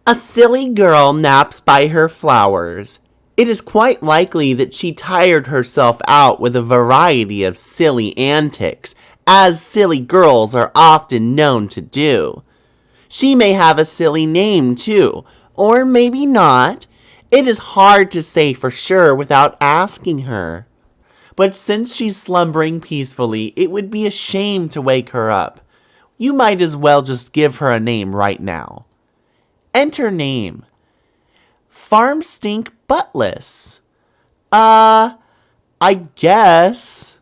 A silly girl naps by her flowers. It is quite likely that she tired herself out with a variety of silly antics, as silly girls are often known to do. She may have a silly name too, or maybe not. It is hard to say for sure without asking her. But since she's slumbering peacefully, it would be a shame to wake her up. You might as well just give her a name right now. Enter name. Farmstink Buttless. I guess.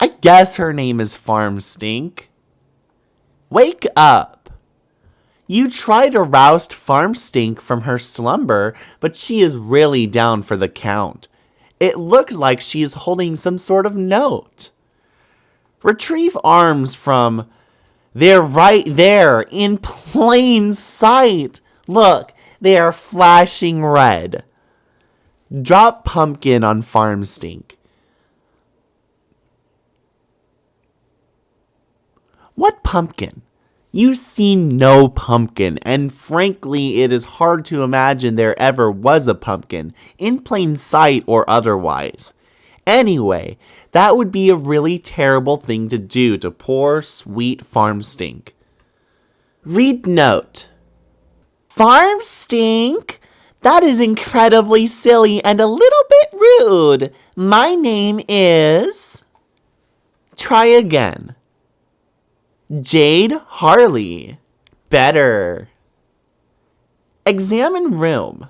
I guess her name is Farmstink. Wake up. You try to roust Farmstink from her slumber, but she is really down for the count. It looks like she is holding some sort of note. Retrieve arms from... They're right there, in plain sight. Look, they are flashing red. Drop pumpkin on Farmstink. What pumpkin? You see no pumpkin, and frankly, it is hard to imagine there ever was a pumpkin, in plain sight or otherwise. Anyway, that would be a really terrible thing to do to poor, sweet Farmstink. Read note. Farmstink? That is incredibly silly and a little bit rude. My name is... Try again. Jade Harley. Better. Examine room.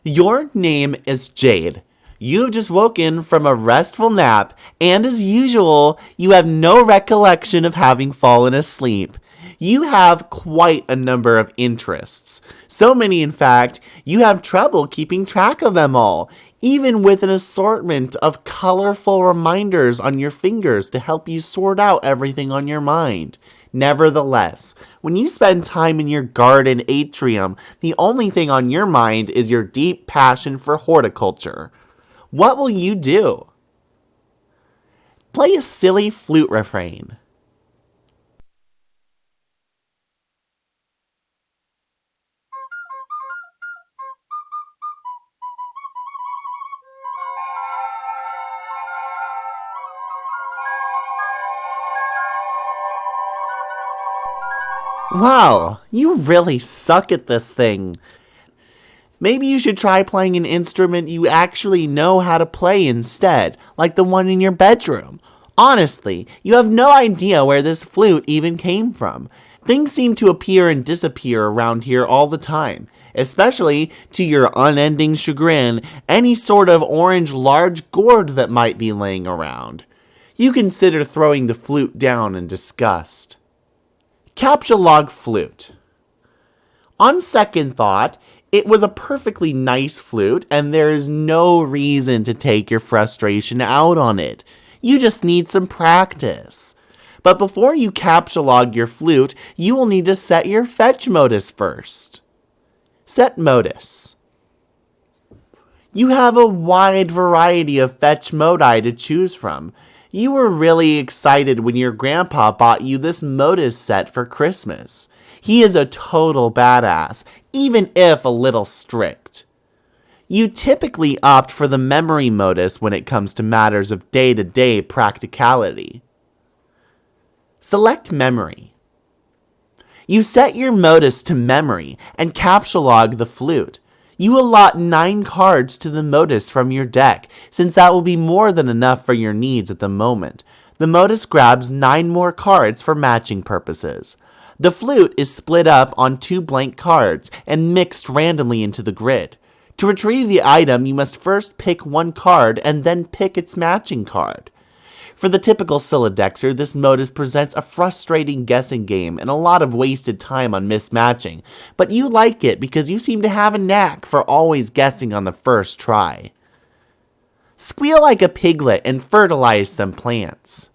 Your name is Jade. You've just woken from a restful nap, and as usual, you have no recollection of having fallen asleep. You have quite a number of interests. So many, in fact, you have trouble keeping track of them all, even with an assortment of colorful reminders on your fingers to help you sort out everything on your mind. Nevertheless, when you spend time in your garden atrium, the only thing on your mind is your deep passion for horticulture. What will you do? Play a silly flute refrain. Wow, you really suck at this thing. Maybe you should try playing an instrument you actually know how to play instead, like the one in your bedroom. Honestly, you have no idea where this flute even came from. Things seem to appear and disappear around here all the time, especially, to your unending chagrin, any sort of orange large gourd that might be laying around. You consider throwing the flute down in disgust. Captcha log flute. On second thought, it was a perfectly nice flute, and there is no reason to take your frustration out on it. You just need some practice. But before you captcha log your flute, you will need to set your fetch modus first. Set modus. You have a wide variety of fetch modi to choose from. You were really excited when your grandpa bought you this modus set for Christmas. He is a total badass, even if a little strict. You typically opt for the memory modus when it comes to matters of day-to-day practicality. Select memory. You set your modus to memory and captcha log the flute. You allot 9 cards to the modus from your deck, since that will be more than enough for your needs at the moment. The modus grabs 9 more cards for matching purposes. The flute is split up on 2 blank cards and mixed randomly into the grid. To retrieve the item, you must first pick 1 card and then pick its matching card. For the typical Silodexer, this modus presents a frustrating guessing game and a lot of wasted time on mismatching, but you like it because you seem to have a knack for always guessing on the first try. Squeal like a piglet and fertilize some plants.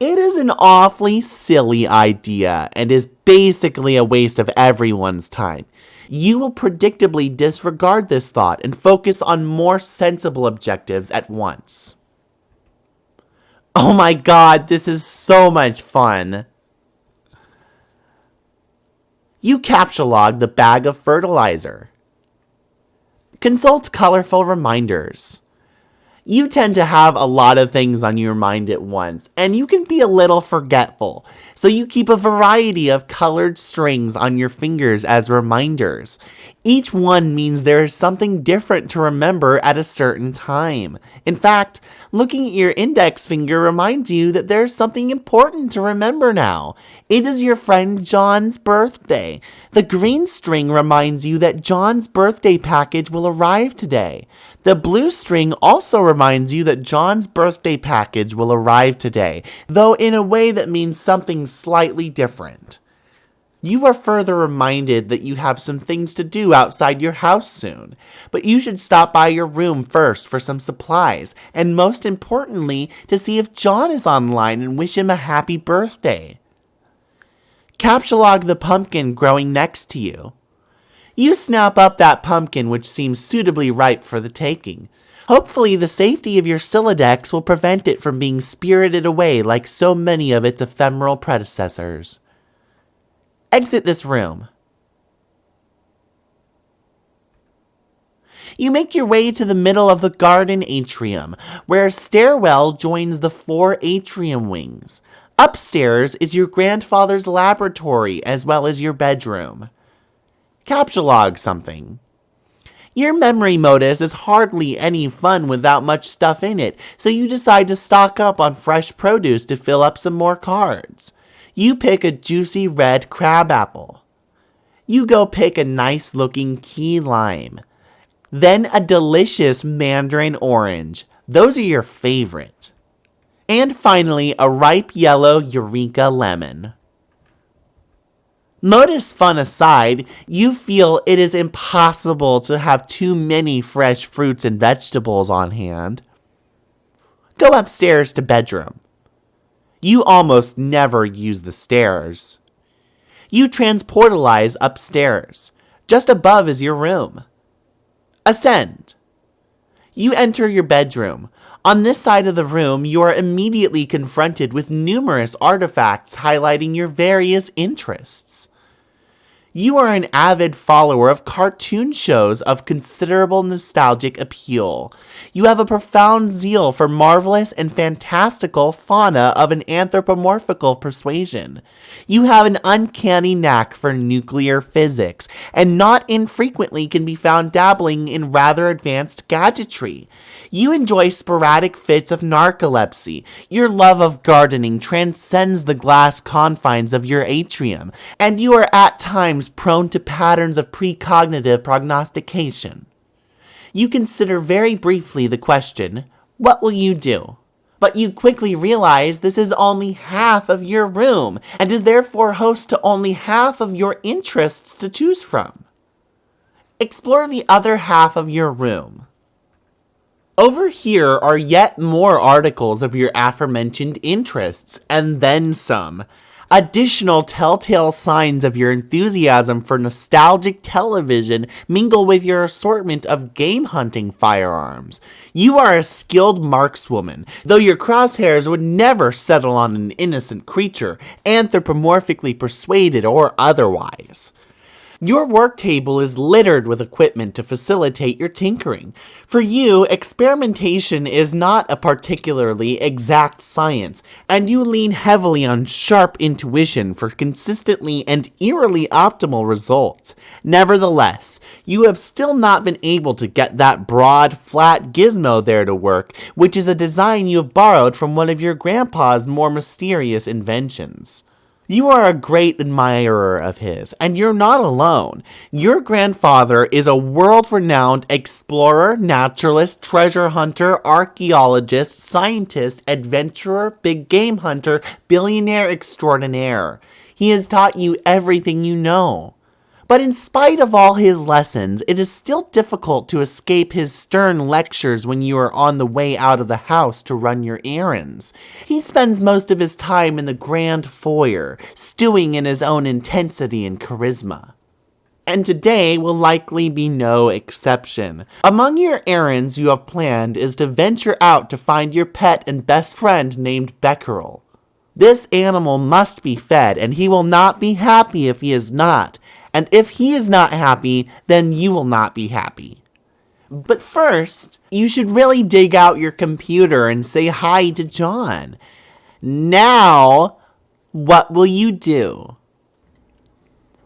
It is an awfully silly idea and is basically a waste of everyone's time. You will predictably disregard this thought and focus on more sensible objectives at once. Oh my god, this is so much fun. You captchalogue the bag of fertilizer. Consult colorful reminders. You tend to have a lot of things on your mind at once, and you can be a little forgetful, so you keep a variety of colored strings on your fingers as reminders. Each one means there is something different to remember at a certain time. In fact, looking at your index finger reminds you that there's something important to remember now. It is your friend John's birthday. The green string reminds you that John's birthday package will arrive today. The blue string also reminds you that John's birthday package will arrive today, though in a way that means something slightly different. You are further reminded that you have some things to do outside your house soon, but you should stop by your room first for some supplies, and most importantly, to see if John is online and wish him a happy birthday. Captchalogue the pumpkin growing next to you. You snap up that pumpkin which seems suitably ripe for the taking. Hopefully the safety of your Sylladex will prevent it from being spirited away like so many of its ephemeral predecessors. Exit this room. You make your way to the middle of the garden atrium, where a stairwell joins the 4 atrium wings. Upstairs is your grandfather's laboratory as well as your bedroom. Captchalogue something. Your memory modus is hardly any fun without much stuff in it, so you decide to stock up on fresh produce to fill up some more cards. You pick a juicy red crabapple. You go pick a nice looking key lime. Then a delicious mandarin orange. Those are your favorite. And finally, a ripe yellow Eureka lemon. Modus fun aside, you feel it is impossible to have too many fresh fruits and vegetables on hand. Go upstairs to bedroom. You almost never use the stairs. You transportalize upstairs. Just above is your room. Ascend. You enter your bedroom. On this side of the room, you are immediately confronted with numerous artifacts highlighting your various interests. You are an avid follower of cartoon shows of considerable nostalgic appeal. You have a profound zeal for marvelous and fantastical fauna of an anthropomorphical persuasion. You have an uncanny knack for nuclear physics, and not infrequently can be found dabbling in rather advanced gadgetry. You enjoy sporadic fits of narcolepsy. Your love of gardening transcends the glass confines of your atrium, and you are at times prone to patterns of precognitive prognostication. You consider very briefly the question, what will you do? But you quickly realize this is only half of your room, and is therefore host to only half of your interests to choose from. Explore the other half of your room. Over here are yet more articles of your aforementioned interests, and then some. Additional telltale signs of your enthusiasm for nostalgic television mingle with your assortment of game hunting firearms. You are a skilled markswoman, though your crosshairs would never settle on an innocent creature, anthropomorphically persuaded or otherwise. Your work table is littered with equipment to facilitate your tinkering. For you, experimentation is not a particularly exact science, and you lean heavily on sharp intuition for consistently and eerily optimal results. Nevertheless, you have still not been able to get that broad, flat gizmo there to work, which is a design you have borrowed from one of your grandpa's more mysterious inventions. You are a great admirer of his, and you're not alone. Your grandfather is a world-renowned explorer, naturalist, treasure hunter, archaeologist, scientist, adventurer, big game hunter, billionaire extraordinaire. He has taught you everything you know. But in spite of all his lessons, it is still difficult to escape his stern lectures when you are on the way out of the house to run your errands. He spends most of his time in the grand foyer, stewing in his own intensity and charisma. And today will likely be no exception. Among your errands you have planned is to venture out to find your pet and best friend named Becquerel. This animal must be fed, and he will not be happy if he is not. And if he is not happy, then you will not be happy. But first, you should really dig out your computer and say hi to John. Now, what will you do?